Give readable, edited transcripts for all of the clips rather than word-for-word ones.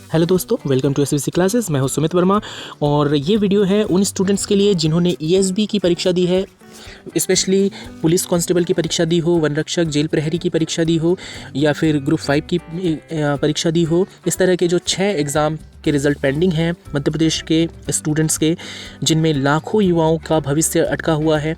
Hello दोस्तों, welcome to SVC classes. मैं हूं सुमित वर्मा और ये वीडियो है उन स्टूडेंट्स के लिए जिन्होंने ईएसबी की परीक्षा दी है, स्पेशली पुलिस कांस्टेबल की परीक्षा दी हो, वन रक्षक, जेल प्रहरी की परीक्षा दी हो या फिर ग्रुप 5 की परीक्षा दी हो। इस तरह के जो 6 एग्ज़ाम के रिज़ल्ट पेंडिंग हैं मध्य प्रदेश के स्टूडेंट्स के, जिनमें लाखों युवाओं का भविष्य अटका हुआ है,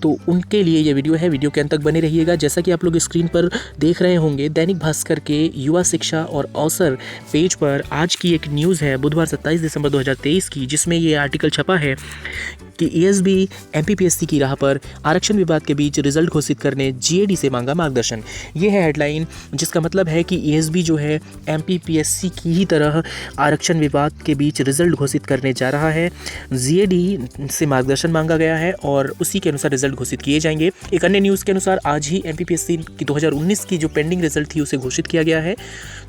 तो उनके लिए ये वीडियो है। वीडियो के अंत तक बने रहिएगा। जैसा कि आप लोग स्क्रीन पर देख रहे होंगे, दैनिक भास्कर के युवा शिक्षा और अवसर पेज पर आज की एक न्यूज़ है बुधवार 27 दिसंबर 2023 की, जिसमें ये आर्टिकल छपा है कि ईएसबी एमपीपीएससी की राह पर, आरक्षण विवाद के बीच रिजल्ट घोषित करने जीएडी से मांगा मार्गदर्शन। ये है हेडलाइन, जिसका मतलब है कि ईएसबी जो है एमपीपीएससी की ही तरह आरक्षण विवाद के बीच रिजल्ट घोषित करने जा रहा है। जीएडी से मार्गदर्शन मांगा गया है और उसी के अनुसार रिजल्ट घोषित किए जाएंगे। एक अन्य न्यूज़ के अनुसार आज ही एमपीपीएससी की 2019 की जो पेंडिंग रिजल्ट थी उसे घोषित किया गया है,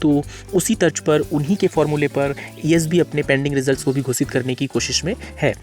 तो उसी तर्ज पर, उन्हीं के फॉर्मूले पर ईएसबी अपने पेंडिंग रिजल्ट्स को भी घोषित करने की कोशिश में है।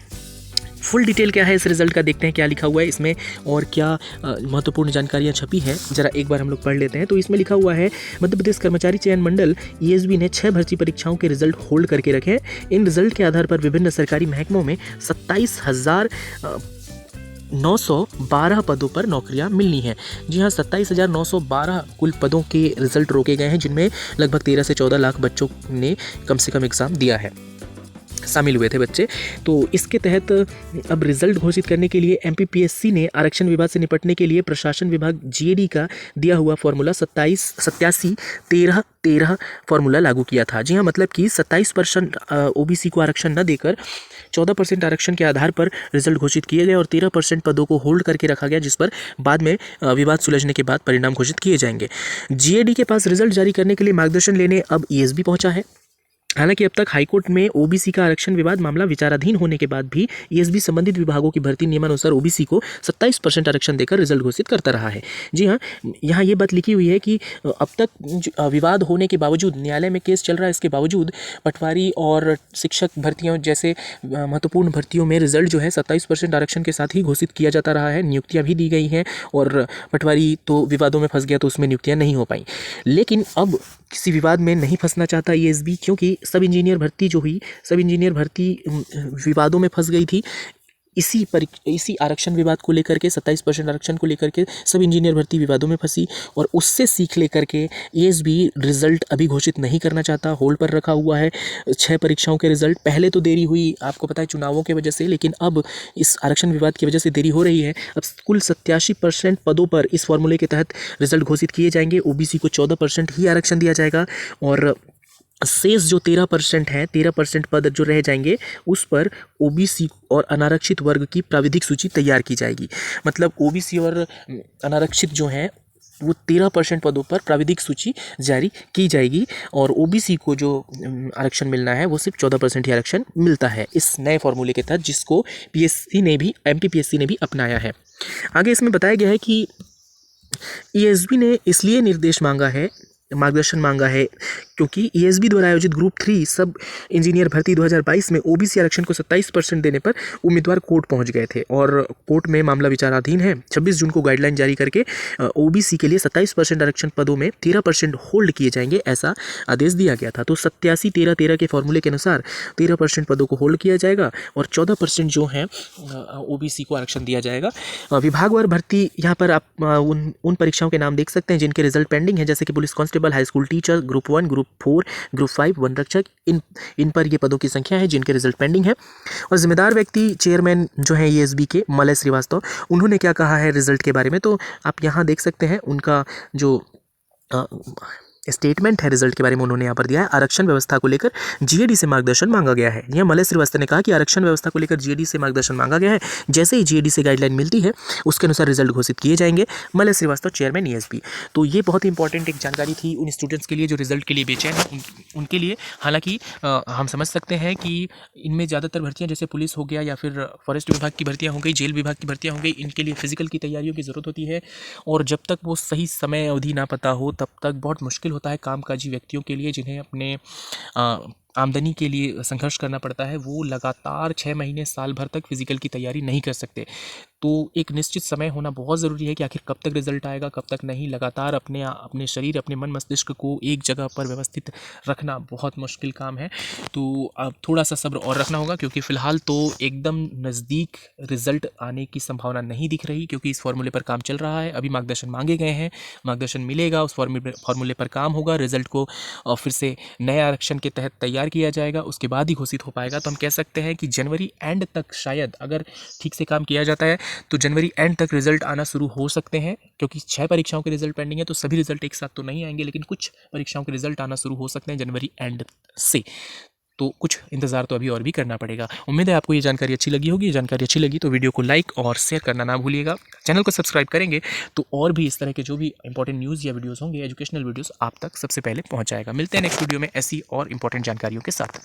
फुल डिटेल क्या है इस रिजल्ट का, देखते हैं क्या लिखा हुआ है इसमें और क्या महत्वपूर्ण जानकारियां छपी हैं, जरा एक बार हम लोग पढ़ लेते हैं। तो इसमें लिखा हुआ है, मध्य प्रदेश कर्मचारी चयन मंडल ईएसबी ने 6 भर्ती परीक्षाओं के रिजल्ट होल्ड करके रखे हैं। इन रिजल्ट के आधार पर विभिन्न सरकारी महकमों में 27,912 पदों पर नौकरियां मिलनी हैं। जी हाँ, 27,912 कुल पदों के रिजल्ट रोके गए हैं, जिनमें लगभग 13 से 14 लाख बच्चों ने कम से कम एग्ज़ाम दिया है, शामिल हुए थे बच्चे। तो इसके तहत अब रिजल्ट घोषित करने के लिए एमपीपीएससी ने आरक्षण विवाद से निपटने के लिए प्रशासन विभाग जीएडी का दिया हुआ फॉर्मूला 87-13-13 फॉर्मूला लागू किया था। जी हाँ, मतलब कि 27% ओबीसी को आरक्षण न देकर 14% आरक्षण के आधार पर रिजल्ट घोषित किए गए और 13% पदों को होल्ड करके रखा गया, जिस पर बाद में विवाद सुलझने के बाद परिणाम घोषित किए जाएंगे। जीएडी के पास रिजल्ट जारी करने के लिए मार्गदर्शन लेने अब ईएसबी पहुंचा है। हालांकि अब तक हाईकोर्ट में ओबीसी का आरक्षण विवाद मामला विचाराधीन होने के बाद भी ईएसबी संबंधित विभागों की भर्ती नियमानुसार ओबीसी को 27% आरक्षण देकर रिजल्ट घोषित करता रहा है। जी हाँ, यहाँ ये बात लिखी हुई है कि अब तक विवाद होने के बावजूद, न्यायालय में केस चल रहा है, इसके बावजूद पटवारी और शिक्षक भर्तियों जैसे महत्वपूर्ण भर्तियों में रिजल्ट जो है 27% आरक्षण के साथ ही घोषित किया जाता रहा है। नियुक्तियाँ भी दी गई हैं और पटवारी तो विवादों में फंस गया, तो उसमें नियुक्तियाँ नहीं हो पाई। लेकिन अब किसी विवाद में नहीं फंसना चाहता ईएसबी, क्योंकि सब इंजीनियर भर्ती जो हुई, सब इंजीनियर भर्ती विवादों में फंस गई थी। इसी आरक्षण विवाद को लेकर के, 27% आरक्षण को लेकर के सब इंजीनियर भर्ती विवादों में फंसी और उससे सीख लेकर के ईएसबी रिजल्ट अभी घोषित नहीं करना चाहता, होल्ड पर रखा हुआ है 6 परीक्षाओं के रिजल्ट। पहले तो देरी हुई, आपको पता है, चुनावों की वजह से, लेकिन अब इस आरक्षण विवाद की वजह से देरी हो रही है। अब कुल 87% पदों पर इस फॉर्मूले के तहत रिजल्ट घोषित किए जाएंगे। ओबीसी को 14% ही आरक्षण दिया जाएगा और शेष जो 13% है, 13% पद जो रह जाएंगे, उस पर ओबीसी और अनारक्षित वर्ग की प्राविधिक सूची तैयार की जाएगी। मतलब ओबीसी और अनारक्षित जो हैं वो 13% पदों पर प्राविधिक सूची जारी की जाएगी और ओबीसी को जो आरक्षण मिलना है वो सिर्फ 14% ही आरक्षण मिलता है इस नए फॉर्मूले के तहत, जिसको एमपीपीएससी ने भी अपनाया है। आगे इसमें बताया गया है कि ईएसबी ने इसलिए मार्गदर्शन मांगा है क्योंकि ईएसबी द्वारा आयोजित ग्रुप 3 सब इंजीनियर भर्ती 2022 में ओबीसी आरक्षण को 27% देने पर उम्मीदवार कोर्ट पहुंच गए थे और कोर्ट में मामला विचाराधीन है। 26 जून को गाइडलाइन जारी करके ओबीसी के लिए 27% आरक्षण पदों में 13% होल्ड किए जाएंगे, ऐसा आदेश दिया गया था। तो 87-13-13 के फॉर्मूले के अनुसार 13% पदों को होल्ड किया जाएगा और 14% जो है ओबीसी को आरक्षण दिया जाएगा। विभागवार भर्ती, यहाँ पर आप उन परीक्षाओं के नाम देख सकते हैं जिनके रिजल्ट पेंडिंग है, जैसे कि police constable, high school teacher, group 1, group 4, group 5, one रक्षक। इन पर ये पदों की संख्या है जिनके रिजल्ट पेंडिंग है। और जिम्मेदार व्यक्ति, चेयरमैन जो है ईएसबी के, मलय श्रीवास्तव, उन्होंने क्या कहा है रिजल्ट के बारे में, तो आप यहाँ देख सकते हैं उनका जो स्टेटमेंट है रिजल्ट के बारे में, उन्होंने यहाँ पर दिया है। आरक्षण व्यवस्था को लेकर जीएडी से मार्गदर्शन मांगा गया है। यह मलय श्रीवास्तव ने कहा कि आरक्षण व्यवस्था को लेकर जीएडी से मार्गदर्शन मांगा गया है। जैसे ही जीएडी से गाइडलाइन मिलती है उसके अनुसार रिजल्ट घोषित किए जाएंगे। Malay Srivastava, chairman ESB. तो ये बहुत ही इंपॉर्टेंट एक जानकारी थी उन स्टूडेंट्स के लिए जो रिजल्ट के लिए बेचैन हैं, उनके लिए। हालांकि हम समझ सकते हैं कि इनमें ज़्यादातर भर्तियाँ, जैसे पुलिस हो गया या फिर फॉरेस्ट विभाग की भर्तियाँ हो गई, जेल विभाग की भर्तियाँ हो गई, इनके लिए फिजिकल की तैयारियों की ज़रूरत होती है और जब तक वो सही समय अवधि ना पता हो तब तक बहुत मुश्किल होता है कामकाजी व्यक्तियों के लिए, जिन्हें अपने आमदनी के लिए संघर्ष करना पड़ता है। वो लगातार 6 महीने, साल भर तक फिजिकल की तैयारी नहीं कर सकते। तो एक निश्चित समय होना बहुत ज़रूरी है कि आखिर कब तक रिजल्ट आएगा, कब तक नहीं। लगातार अपने शरीर, अपने मन मस्तिष्क को एक जगह पर व्यवस्थित रखना बहुत मुश्किल काम है। तो अब थोड़ा सा सब्र और रखना होगा, क्योंकि फ़िलहाल तो एकदम नज़दीक रिजल्ट आने की संभावना नहीं दिख रही, क्योंकि इस फॉर्मूले पर काम चल रहा है। अभी मार्गदर्शन मांगे गए हैं, मार्गदर्शन मिलेगा, उस फॉर्मूले पर काम होगा, रिजल्ट को फिर से नए आरक्षण के तहत तैयार किया जाएगा, उसके बाद ही घोषित हो पाएगा। तो हम कह सकते हैं कि जनवरी एंड तक शायद, अगर ठीक से काम किया जाता है तो जनवरी एंड तक रिजल्ट आना शुरू हो सकते हैं, क्योंकि 6 परीक्षाओं के रिजल्ट पेंडिंग है, तो सभी रिजल्ट एक साथ तो नहीं आएंगे, लेकिन कुछ परीक्षाओं के रिजल्ट आना शुरू हो सकते हैं जनवरी एंड से। तो कुछ इंतज़ार तो अभी और भी करना पड़ेगा। उम्मीद है आपको ये जानकारी अच्छी लगी होगी। ये जानकारी अच्छी लगी तो वीडियो को लाइक और शेयर करना ना भूलिएगा। चैनल को सब्सक्राइब करेंगे तो और भी इस तरह के जो भी इंपॉर्टेंट न्यूज़ या वीडियोज़ होंगे, एजुकेशनल वीडियोज़, आप तक सबसे पहले पहुँच जाएगा। मिलते हैं नेक्स्ट वीडियो में ऐसी और इंपॉर्टेंट जानकारियों के साथ।